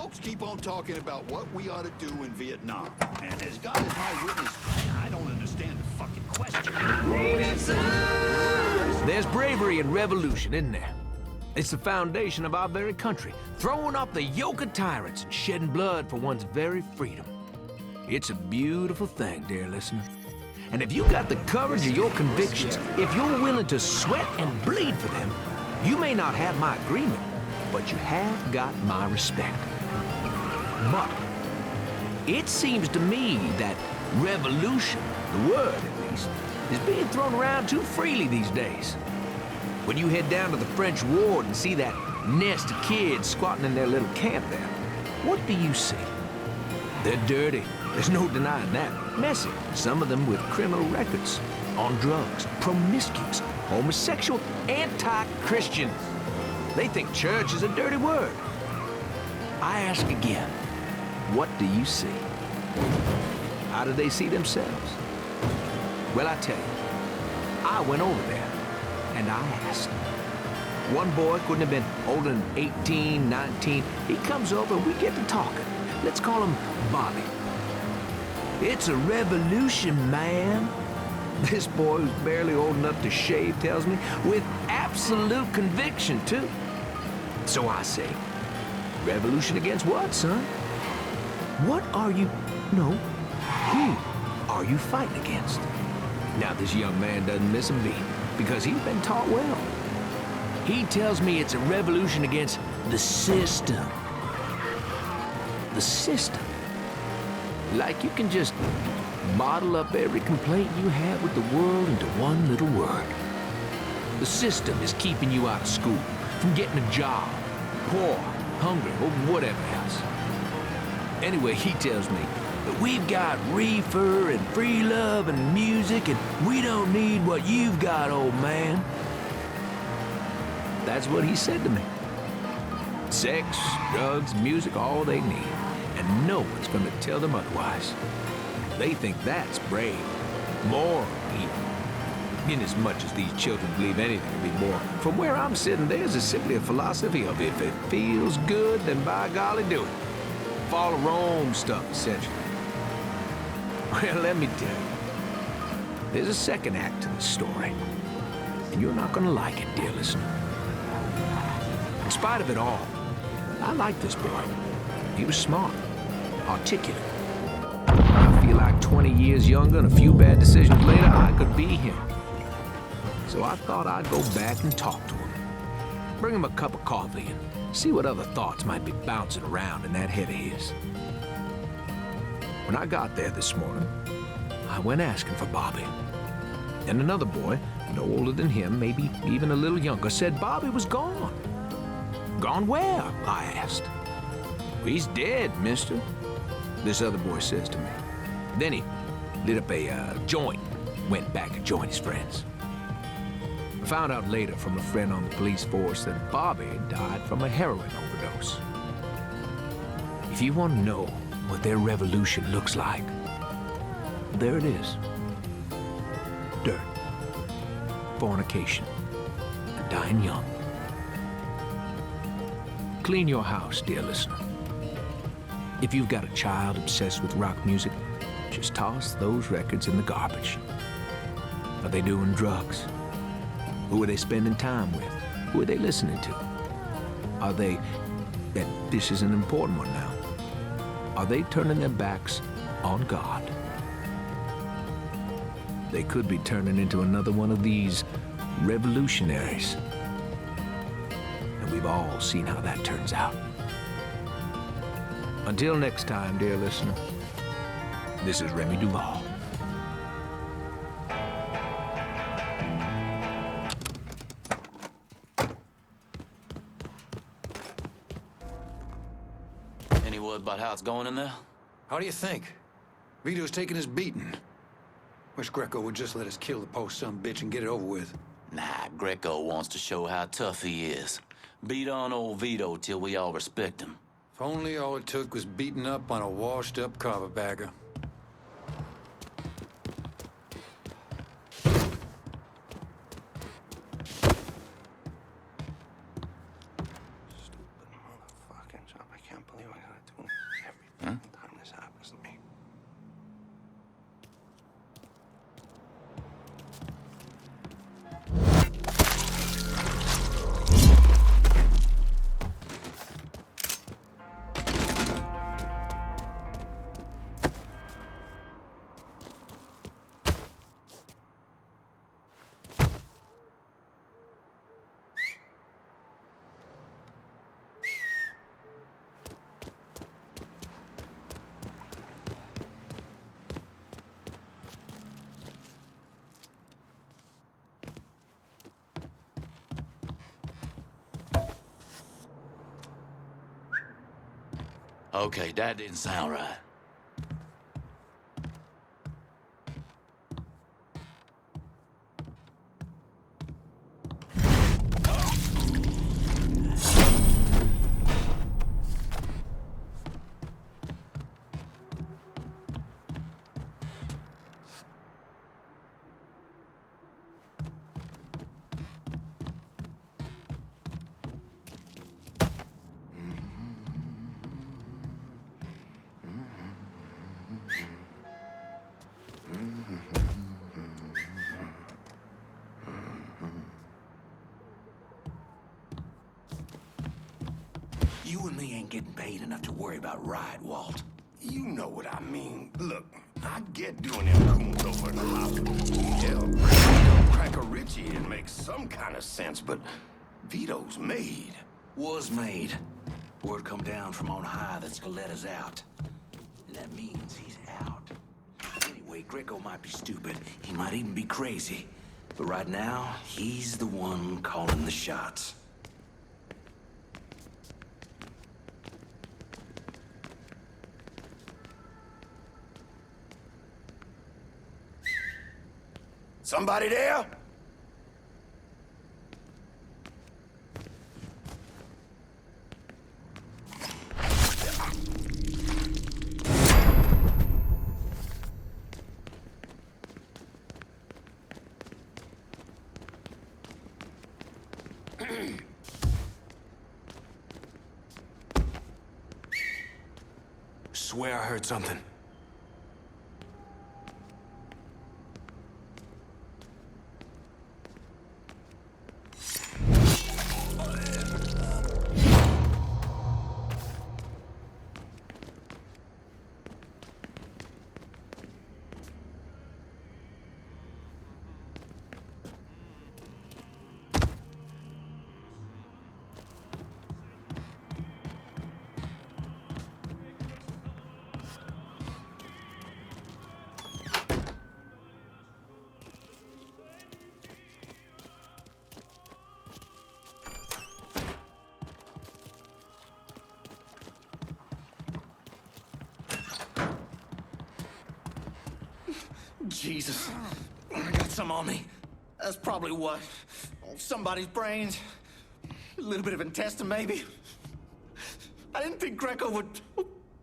folks keep on talking about what we ought to do in Vietnam. And as God is my witness, I don't understand the fucking question. There's bravery in revolution, isn't there? It's the foundation of our very country, throwing off the yoke of tyrants and shedding blood for one's very freedom. It's a beautiful thing, dear listener. And if you got the courage of your convictions, if you're willing to sweat and bleed for them, you may not have my agreement, but you have got my respect. But it seems to me that revolution, the word at least, is being thrown around too freely these days. When you head down to the French ward and see that nest of kids squatting in their little camp there, what do you see? They're dirty. There's no denying that. Messy. Some of them with criminal records. On drugs. Promiscuous. Homosexual. Anti-Christian. They think church is a dirty word. I ask again, what do you see? How do they see themselves? Well, I tell you, I went over there. And I asked. One boy couldn't have been older than 18, 19. He comes over and we get to talking. Let's call him Bobby. It's a revolution, man. This boy who's barely old enough to shave tells me, with absolute conviction, too. So I say, revolution against what, son? What are you... No, who are you fighting against? Now, this young man doesn't miss a beat, because he's been taught well. He tells me it's a revolution against the system. The system. Like you can just bottle up every complaint you have with the world into one little word. The system is keeping you out of school, from getting a job, poor, hungry, or whatever else. Anyway, he tells me that we've got reefer and free love and music, and we don't need what you've got, old man. That's what he said to me. Sex, drugs, music, all they need. And no one's gonna tell them otherwise. They think that's brave, moral even. Inasmuch as these children believe anything to be moral. From where I'm sitting, theirs is simply a philosophy of if it feels good, then by golly do it. Fall of Rome stuff, essentially. Well, let me tell you, there's a second act to the story. And you're not gonna like it, dear listener. In spite of it all, I liked this boy. He was smart, articulate. I feel like 20 years younger and a few bad decisions later, I could be him. So I thought I'd go back and talk to him. Bring him a cup of coffee and see what other thoughts might be bouncing around in that head of his. When I got there this morning, I went asking for Bobby. And another boy, no older than him, maybe even a little younger, said Bobby was gone. Gone where? I asked. He's dead, mister, this other boy says to me. Then he lit up a joint, went back to join his friends. I found out later from a friend on the police force that Bobby died from a heroin overdose. If you want to know what their revolution looks like, there it is. Dirt, fornication, and dying young. Clean your house, dear listener. If you've got a child obsessed with rock music, just toss those records in the garbage. Are they doing drugs? Who are they spending time with? Who are they listening to? Are they, and this is an important one now, are they turning their backs on God? They could be turning into another one of these revolutionaries. And we've all seen how that turns out. Until next time, dear listener, this is Remy Duval. Any word about how it's going in there? How do you think? Vito's taking his beating. Wish Greco would just let us kill the post-son bitch and get it over with. Nah, Greco wants to show how tough he is. Beat on old Vito till we all respect him. If only all it took was beating up on a washed-up carpetbagger. Stupid motherfucking job. I can't believe I gotta Okay, that didn't sound right. You and me ain't getting paid enough to worry about riot, Walt. You know what I mean. Look, I get doing them coons over in the hospital. Hell, Cracker Richie, it makes some kind of sense, but Vito's made. Was made. Word come down from on high that Skelet's out. And that means he's out. Anyway, Greco might be stupid. He might even be crazy. But right now, he's the one calling the shots. Somebody there? Swear I heard something. Jesus, I got some on me. That's probably what? Somebody's brains. A little bit of intestine, maybe. I didn't think Greco would...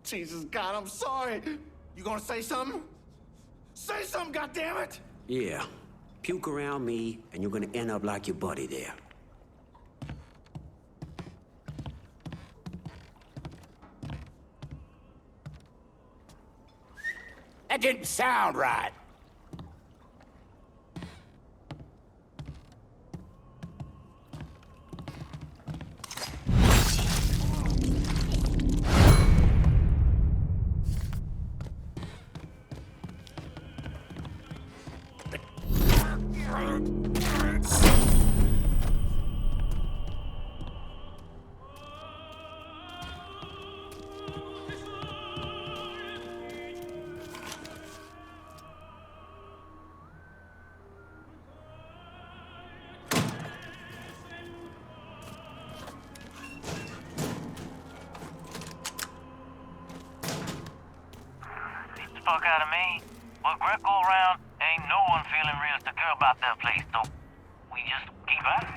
Jesus, God, I'm sorry. You gonna say something? Say something, goddammit! Yeah. Puke around me, and you're gonna end up like your buddy there. That didn't sound right. Fuck out of me. With Greco around, ain't no one feeling real secure about that place, so we just keep at it.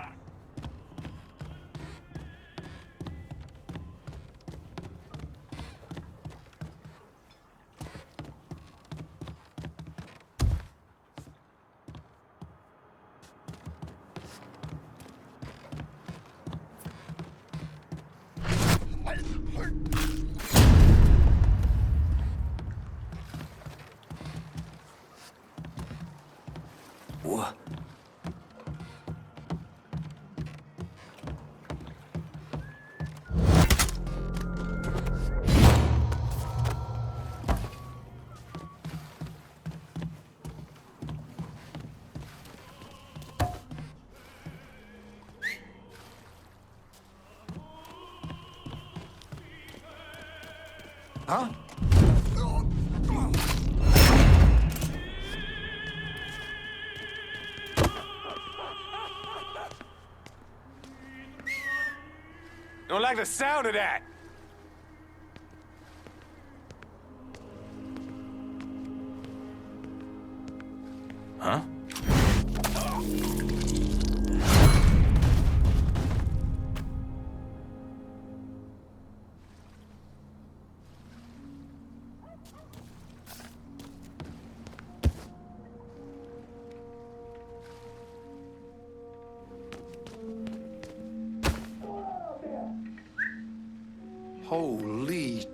What? Huh? Don't like the sound of that. Holy...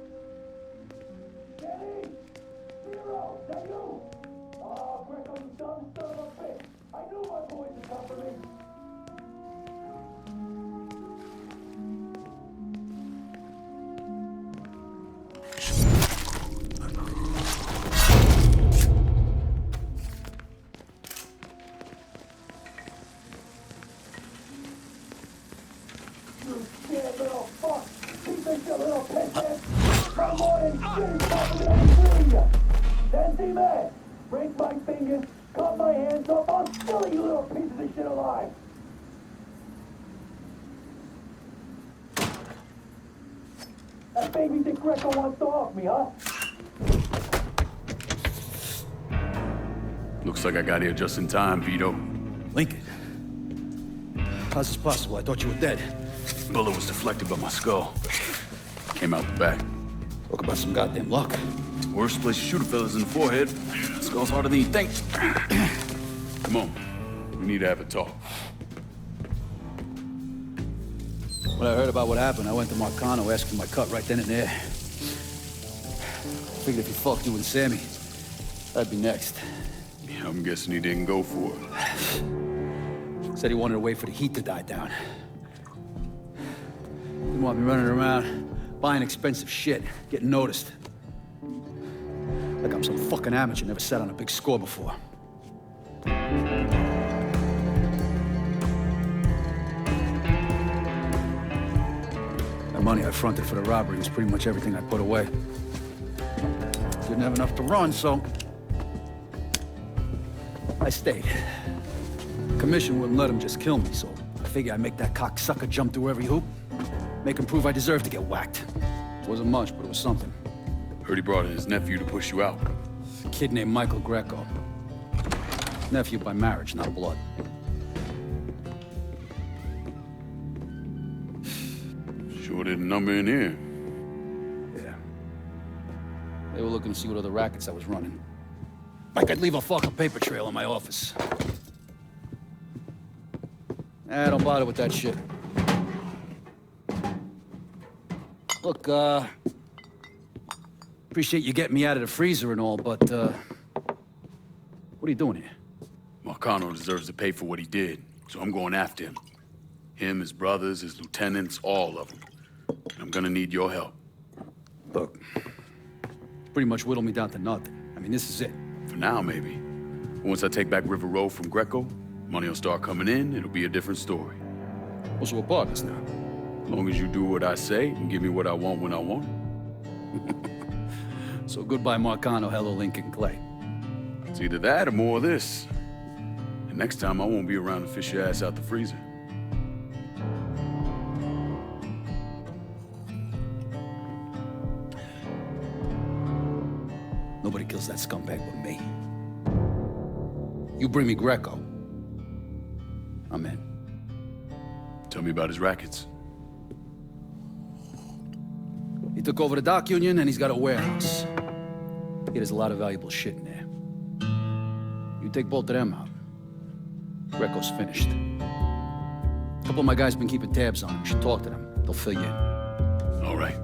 Break my fingers, cut my hands off, I'll kill you little pieces of shit alive! That baby Dick Greco wants to off me, huh? Looks like I got here just in time, Vito. Lincoln. How's this possible? I thought you were dead. Bullet was deflected by my skull. Came out the back. Talk about some goddamn luck. Worst place to shoot a fella's in the forehead. Skull's harder than you think. Come on. We need to have a talk. When I heard about what happened, I went to Marcano asking my cut right then and there. Figured if he fucked you and Sammy, I'd be next. Yeah, I'm guessing he didn't go for it. Said he wanted to wait for the heat to die down. Didn't want me running around, buying expensive shit, getting noticed. Like I'm some fucking amateur, never sat on a big score before. The money I fronted for the robbery was pretty much everything I put away. Didn't have enough to run, so I stayed. Commission wouldn't let him just kill me, so I figured I'd make that cocksucker jump through every hoop. Make him prove I deserve to get whacked. Wasn't much, but it was something. Heard he brought in his nephew to push you out. A kid named Michael Greco. Nephew by marriage, not blood. Sure didn't number in here. Yeah. They were looking to see what other rackets I was running. Like I'd leave a fucking paper trail in my office. Don't bother with that shit. Look, appreciate you getting me out of the freezer and all, but, what are you doing here? Marcano deserves to pay for what he did, so I'm going after him. Him, his brothers, his lieutenants, all of them. And I'm gonna need your help. Look, pretty much whittled me down to nothing. I mean, this is it. For now, maybe. Once I take back River Road from Greco, money will start coming in, it'll be a different story. Also, we're partners now. As long as you do what I say and give me what I want when I want it. So goodbye, Marcano, hello, Lincoln Clay. It's either that or more of this. And next time, I won't be around to fish your ass out the freezer. Nobody kills that scumbag but me. You bring me Greco, I'm in. Tell me about his rackets. He took over the dock union and he's got a warehouse. There's a lot of valuable shit in there. You take both of them out, Greco's finished. A couple of my guys been keeping tabs on him. You should talk to them. They'll fill you in. All right.